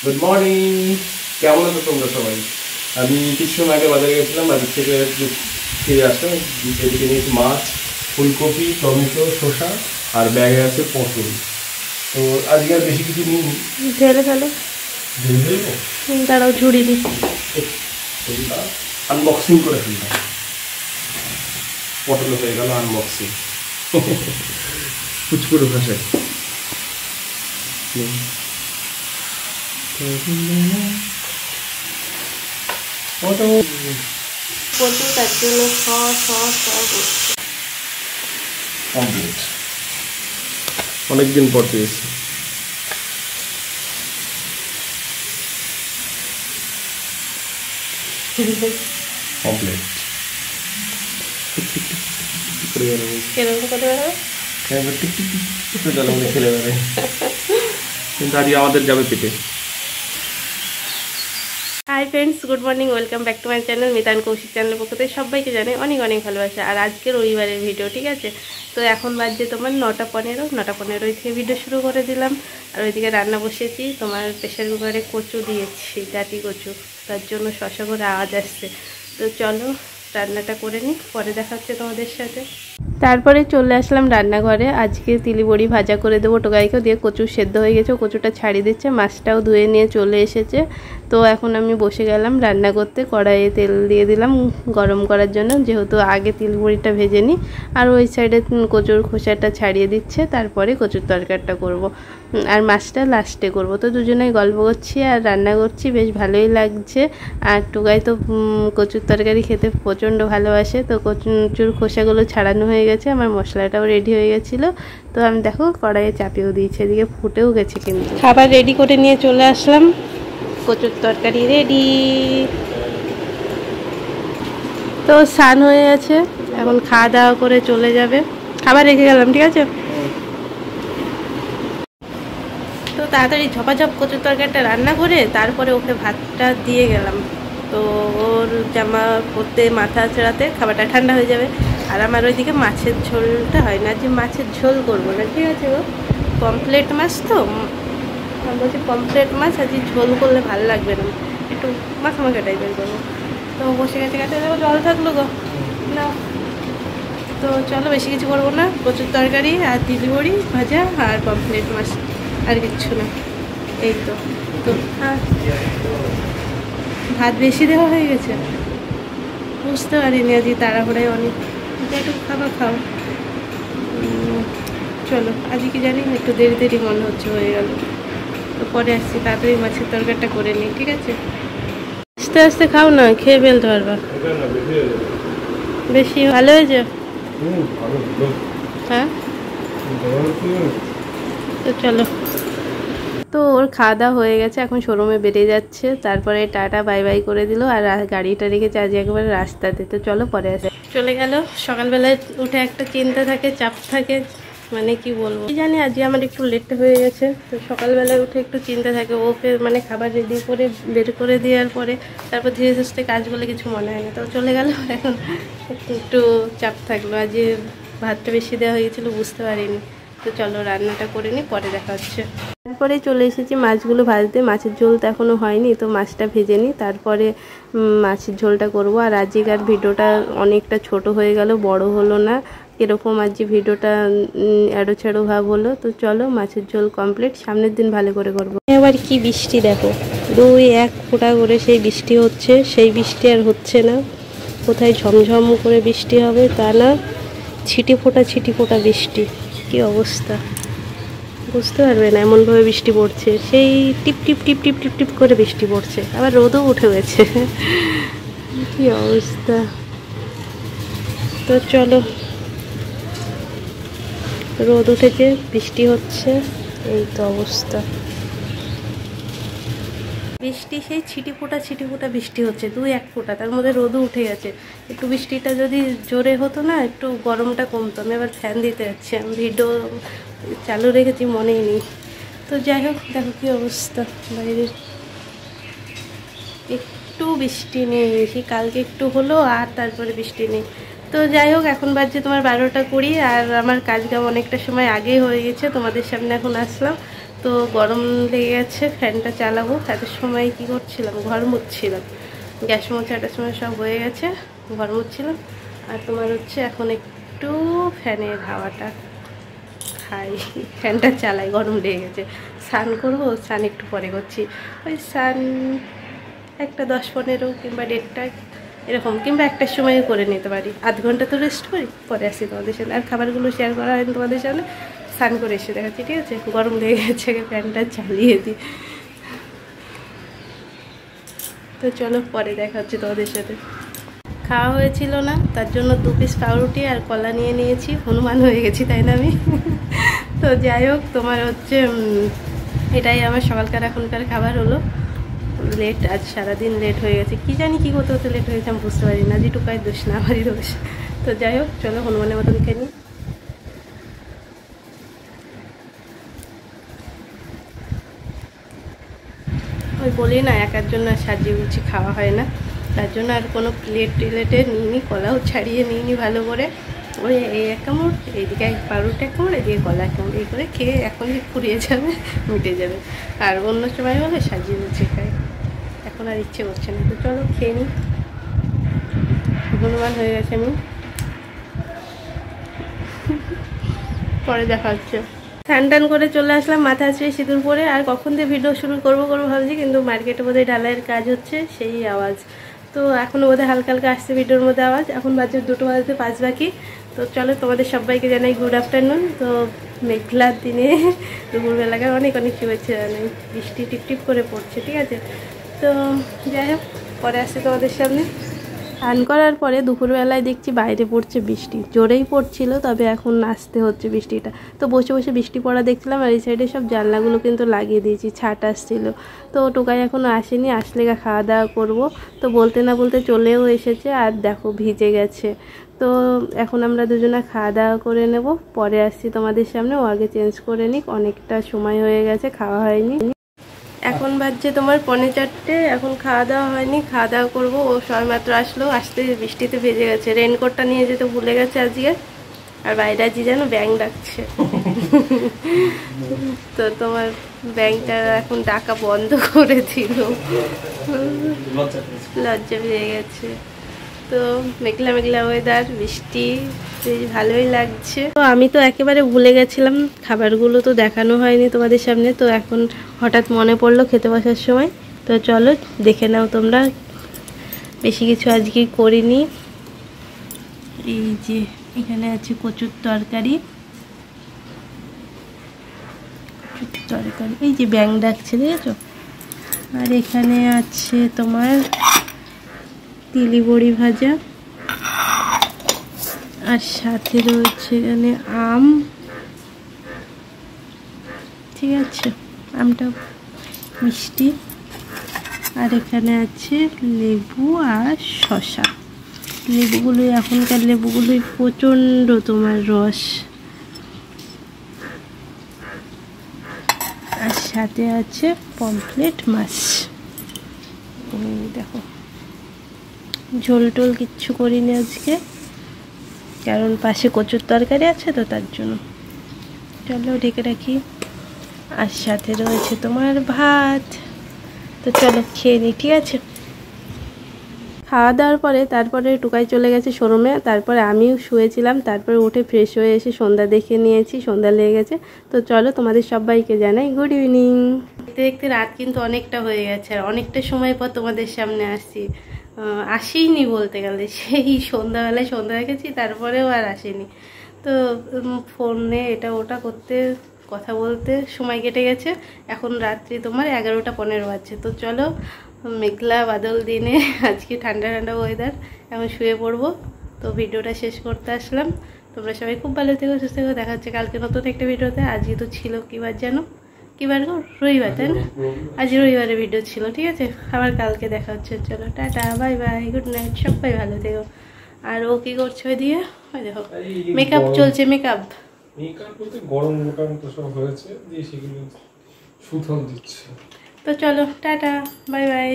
Good morning. কেমন আছো তোমরা সবাই? আমি কিছু সময় আগে বাজারে গেছিলাম, বাজার থেকে ফিরে আসলাম। এদিকে নিয়েছি মাছ, ফুলকপি, টমেটো, শসা আর ব্যাগে আছে পটল। তো আজকে আর বেশি কিছু নিই। ঢেলে ফেলো, দাঁড়াও ঝুড়ি দিই। আনবক্সিং করে ফেললাম। পটল হয়ে গেল আনবক্সিং কুচকুরো ভাষায়। পটল তার জন্য কমপ্লিট। অনেকদিন পর পেয়েছি। কমপ্লিট। কেরকম করে বেরোবে? খেলে বেড়ায়, কিন্তু আজকে আমাদের যাবে পেটে। Hi friends, good morning, welcome back to my channel Mitan Koushik চ্যানেলের পক্ষ থেকে সবাইকে জানাই অনেক অনেক ভালোবাসা। আর আজকের রবিবারের ভিডিও, ঠিক আছে? তো এখন বাজছে তোমার 9:15 থেকে ভিডিও শুরু করে দিলাম। আর ওইদিকে রান্না বসেছি, তোমার প্রেশার কুকারে কচু দিয়েছি, ডাঁটি কচু, তার জন্য শশা করে আওয়াজ আসছে। তো চলো রান্নাটা করে নিই, পরে দেখা হচ্ছে তোমাদের সাথে। তারপরে চলে আসলাম রান্নাঘরে। আজকে তিলি বড়ি ভাজা করে দেবো টোকাইকেও, দিয়ে কচু সেদ্ধ হয়ে গেছে, কচুটা ছাড়িয়ে দিচ্ছে, মাছটাও ধুয়ে নিয়ে চলে এসেছে। তো এখন আমি বসে গেলাম রান্না করতে। কড়াইয়ে তেল দিয়ে দিলাম গরম করার জন্য, যেহেতু আগে তিল বড়িটা ভেজে নিই। আর ওই সাইডে কচুর খোসাটা ছাড়িয়ে দিচ্ছে, তারপরে কচুর তরকারিটা করব। আর মাছটা লাস্টে করব। তো দুজনেই গল্প করছি আর রান্না করছি, বেশ ভালোই লাগছে। আর টুকাই তো কচুর তরকারি খেতে প্রচণ্ড ভালোবাসে। তো কচুর খোসাগুলো ছাড়ানো হয়ে গেছে, আমার মশলাটাও রেডি হয়ে গেছিলো। তো আমি দেখো কড়াইয়ে চাপিয়েও দিয়েছি, এদিকে ফুটেও গেছে। কিন্তু খাবার রেডি করে নিয়ে চলে আসলাম, কচুর তরকারি রেডি। তো স্নান হয়ে গেছে, এখন খাওয়া দাওয়া করে চলে যাবে। খাবার রেখে গেলাম, ঠিক আছে? তো তাড়াতাড়ি ঝপাঝপ কচুর তরকারিটা রান্না করে তারপরে ওকে ভাতটা দিয়ে গেলাম। তো ওর জামা পরতে মাথা চড়াতে খাবারটা ঠান্ডা হয়ে যাবে। আর আমার ওইদিকে মাছের ঝোলটা হয় না, যে মাছের ঝোল করবো না, ঠিক আছে? ও পমফ্লেট মাছ, তো আমি বলছি পমফ্লেট মাছ আজকে ঝোল করলে ভালো লাগবে না, একটু মাখা মাখা টাইপের করবো। তো বসে গেছে, কাছে দেবো, জল থাকলো গো না। তো চলো বেশি কিছু করবো না, কচুর তরকারি আর তিল বড়ি ভাজা আর পমফ্লেট মাছ, আর কিচ্ছু না। এই তো তো হ্যাঁ, ভাত বেশি দেওয়া হয়ে গেছে, বুঝতে পারিনি আজকে তাড়াহুড়ায় অনেক। একটু খাবার খাও। চলো আজকে কি জানি একটু দেরি দেরি মনে হচ্ছে, হয়ে গেল। তো পরে আসছি, তাড়াতাড়ি মাছের তরকারিটা করে নিই, ঠিক আছে? আস্তে আস্তে খাও না, খেয়ে ফেলতে পারবা। বেশি ভালো হয়েছে? হ্যাঁ, তো চলো। তো ওর খাওয়া দাওয়া হয়ে গেছে, এখন শোরুমে বেরিয়ে যাচ্ছে। তারপরে টাটা বাই বাই করে দিল, আর গাড়িটা রেখেছে আজ একবারে রাস্তাতে। তো চলো পরে আসে। চলে গেল। সকালবেলায় উঠে একটা চিন্তা থাকে, চাপ থাকে, মানে কি বলবো, কি জানি আজকে আমার একটু লেট হয়ে গেছে। তো সকালবেলায় উঠে একটু চিন্তা থাকে, ওকে মানে খাবার রেডি করে বের করে দেওয়ার পরে তারপর ধীরে সুস্থে কাজ বলে কিছু মনে হয় না। তো চলে গেল, এখন একটু চাপ থাকলো। আজকে ভাতটা বেশি দেওয়া হয়ে গেছিলো, বুঝতে পারিনি। তো চলো রান্নাটা করে নিই, পরে দেখা হচ্ছে। তারপরে চলে এসেছি মাছগুলো ভাজতে। মাছের ঝোল তো এখনও হয়নি, তো মাছটা ভেজে নিই, তারপরে মাছের ঝোলটা করব। আর আজকের ভিডিওটা অনেকটা ছোট হয়ে গেল, বড় হলো না, এরকম আজকে ভিডিওটা এড়ো ছেড়ো ভাব হলো। তো চলো মাছের ঝোল কমপ্লিট, সামনের দিন ভালো করে করবো। এবার কি বৃষ্টি দেখো, 2-1 ফোঁটা করে সেই বৃষ্টি হচ্ছে, সেই বৃষ্টি আর হচ্ছে না। কোথায় ঝমঝম করে বৃষ্টি হবে তা না, ছিটি ফোঁটা বৃষ্টি। কি অবস্থা বুঝতে পারবে না, এমনভাবে বৃষ্টি পড়ছে, সেই টিপ টিপ টিপ টিপ টিপ টিপ করে বৃষ্টি পড়ছে, আবার রোদও উঠে গেছে। কি অবস্থা। তো চলো, রোদ উঠেছে, বৃষ্টি হচ্ছে, এই তো অবস্থা। বৃষ্টি সেই ছিটি ফোঁটা বৃষ্টি হচ্ছে, 2-1 ফোঁটা, তার মধ্যে রোদও উঠে গেছে। একটু বৃষ্টিটা যদি জোরে হতো না, একটু গরমটা কমতো। আমি আবার ফ্যান দিতে যাচ্ছি, আমি ভিডিও চালু রেখেছি মনেই নেই। তো যাই হোক, দেখো কী অবস্থা বাইরে, একটু বৃষ্টি নেই। সেই কালকে একটু হলো, আর তারপরে বৃষ্টি নেই। তো যাই হোক, এখন বাজছে তোমার 12টা 20, আর আমার কাজ কাম অনেকটা সময় আগেই হয়ে গেছে। তোমাদের সামনে এখন আসলাম। তো গরম লেগে গেছে, ফ্যানটা চালাবো। এত সময় কি করছিলাম, ঘর মুছছিলাম, গ্যাস মোছাটার সময় সব হয়ে গেছে, ঘর মুছছিলাম। আর তোমার হচ্ছে এখন একটু ফ্যানের হাওয়াটা খাই, ফ্যানটা চালাই, গরম লেগে গেছে। স্নান করবো, স্নান একটু পরে করছি, ওই স্নান 1টা 10-15 কিংবা 1:30 এরকম, কিংবা 1টার সময় করে নিতে পারি। আধ ঘন্টা তো রেস্ট করি, পরে আসি তোমাদের সাথে। আর খাবারগুলো শেয়ার করা হয় তোমাদের সামনে, স্নান করে এসে দেখাচ্ছি, ঠিক আছে? গরম লেগে গেছে, ফ্যানটা চালিয়ে দিই। তো চলো পরে দেখা হচ্ছে তোমাদের সাথে। খাওয়া হয়েছিল না, তার জন্য 2 পিস পাউরুটি আর কলা নিয়ে নিয়েছি। হনুমান হয়ে গেছি, তাই না আমি? তো যাই হোক, তোমার হচ্ছে এটাই আমার সকালকার এখনকার খাবার হলো। লেট, আজ সারাদিন লেট হয়ে গেছে, কি জানি কি করতে হতে লেট হয়েছে আমি বুঝতে পারি না। যেটুকাই দোষ না, আমারই দোষ। তো যাই হোক, চলো হনুমানের মতন খেয়ে নিই। ওই বলি না, একার জন্য সাজিয়ে গুছিয়ে খাওয়া হয় না, তার জন্য আর কোনো প্লেট টেলেটে নিইনি, কলাও ছাড়িয়ে নিইনি ভালো করে। ওই এই 1 কামড়, এইদিকে পাউরুটি 1 কামড়, এদিকে কলা 1 কামড়, এই করে খেয়ে এখনই ফুরিয়ে যাবে, মিটে যাবে। আর অন্য সময় হলে সাজিয়ে গুছিয়ে খাই, এখন আর ইচ্ছে করছে না। তো চলো খেয়ে নিই, হনুমান হয়ে গেছে আমি। পরে দেখা হচ্ছে। স্নান টান করে চলে আসলাম, মাথা আছড়ে সিঁদুর পরে। আর কখন দিয়ে ভিডিও শুরু করবো ভাবছি, কিন্তু মার্কেটে বোধহয় ঢালাইয়ের কাজ হচ্ছে, সেই আওয়াজ। তো এখনও বোধহয় হালকা হালকা আসছে ভিডিওর মধ্যে আওয়াজ। এখন বাজে 2টো বাজতে 5 বাকি। তো চলো তোমাদের সবাইকে জানাই গুড আফটারনুন। তো মেঘলার দিনে দুপুরবেলাকার অনেক শুভেচ্ছা জানাই। বৃষ্টি টিপটিপ করে পড়ছে, ঠিক আছে? তো যাই হোক, পরে আসছে তোমাদের সামনে। স্নান করার পরে দুপুরবেলায় দেখছি বাইরে পড়ছে বৃষ্টি, জোরেই পড়ছিল, তবে এখন আসতে হচ্ছে বৃষ্টিটা। তো বসে বসে বৃষ্টি পড়া দেখছিলাম, আর এই সাইডে সব জানলাগুলো কিন্তু লাগিয়ে দিয়েছি, ছাট আসছিল। তো টোকাই এখনও আসেনি, আসলে খাওয়া দাওয়া করবো। তো বলতে না বলতে চলেও এসেছে, আর দেখো ভিজে গেছে। তো এখন আমরা দুজনে খাওয়া দাওয়া করে নেব, পরে আসছি তোমাদের সামনে। ও আগে চেঞ্জ করে নিক, অনেকটা সময় হয়ে গেছে, খাওয়া হয়নি। এখন বাজছে তোমার 3:45, এখন খাওয়া দাওয়া হয়নি, খাওয়া দাওয়া করবো। ও সবেমাত্র আসলো, আসতে বৃষ্টিতে ভেজে গেছে। রেনকোটটা নিয়ে যেতে ভুলে গেছে আজকে। আর বাইরে আজকে যেন ব্যাঙ ডাকছে। তো তোমার ব্যাঙটা এখন ডাকা বন্ধ করে দিল, লজ্জা পেয়ে গেছে। তো মেঘলা মেঘলা ওয়েদার, বৃষ্টি, বেশ ভালোই লাগছে। তো আমি তো একেবারে ভুলে গেছিলাম, খাবারগুলো তো দেখানো হয়নি তোমাদের সামনে। তো এখন হঠাৎ মনে পড়লো খেতে বসার সময়। তো চলো দেখে নাও তোমরা। বেশি কিছু আজকে করিনি। এই যে এখানে আছে কচুর তরকারি, এই যে ব্যাঙ ডাকছে, দেখেছো? আর এখানে আছে তোমার তিলি বড়ি ভাজা, আর সাথে রয়েছে এখানে আম, ঠিক আছে? আমটা মিষ্টি। আর এখানে আছে লেবু আর শসা। লেবুগুলো, এখনকার লেবুগুলোই প্রচণ্ড তোমার রস। আর সাথে আছে পমফ্রেট মাছ। দেখো, ঝোল টোল কিচ্ছু করিনি আজকে, কারণ পাশে কচুর তরকারি আছে, তো তার জন্য। চলো ঢেকে রাখি। আর সাথে রয়েছে তোমার ভাত। তো চলো খেয়ে নিই, ঠিক আছে? খাওয়া দাওয়ার পরে তারপরে টুকাই চলে গেছে শোরুমে, তারপরে আমিও শুয়েছিলাম। তারপরে উঠে ফ্রেশ হয়ে এসে সন্ধ্যা দেখে নিয়েছি, সন্ধ্যা লেগে গেছে। তো চলো তোমাদের সবাইকে জানাই গুড ইভিনিং। দেখতে দেখতে রাত কিন্তু অনেকটা হয়ে গেছে, আর অনেকটা সময় পর তোমাদের সামনে আসছি। আসিনি বলতে গেলে, সেই সন্ধ্যাবেলায় সন্ধ্যা দেখেছি, তারপরেও আর আসিনি। তো ফোনে এটা ওটা করতে, কথা বলতে সময় কেটে গেছে। এখন রাত্রি তোমার 11টা 15 বাজছে। তো চলো, মেঘলা বাদল দিনে আজকে ঠান্ডা ঠান্ডা ওয়েদার, এখন শুয়ে পড়বো। তো ভিডিওটা শেষ করতে আসলাম। তোমরা সবাই খুব ভালো থেকো, সুস্থ থেকো। দেখা হচ্ছে কালকে নতুন একটা ভিডিওতে। আজকে তো ছিল কিবার জানো, কিবার গো, রবিবার, তাই না? আজ রবিবারের ভিডিও ছিল, ঠিক আছে? আবার কালকে দেখা হচ্ছে। চলো tata, bye bye, good night, সবাই ভালো থেকো। আর ও কি করছে ওইদিকে? ওই দেখো মেকআপ চলছে, মেকআপ বলতে গরম মোটা মতো সব হয়েছে, দিয়ে সেগুলো সুথল দিচ্ছে। তো চলো টাটা, বাই বাই।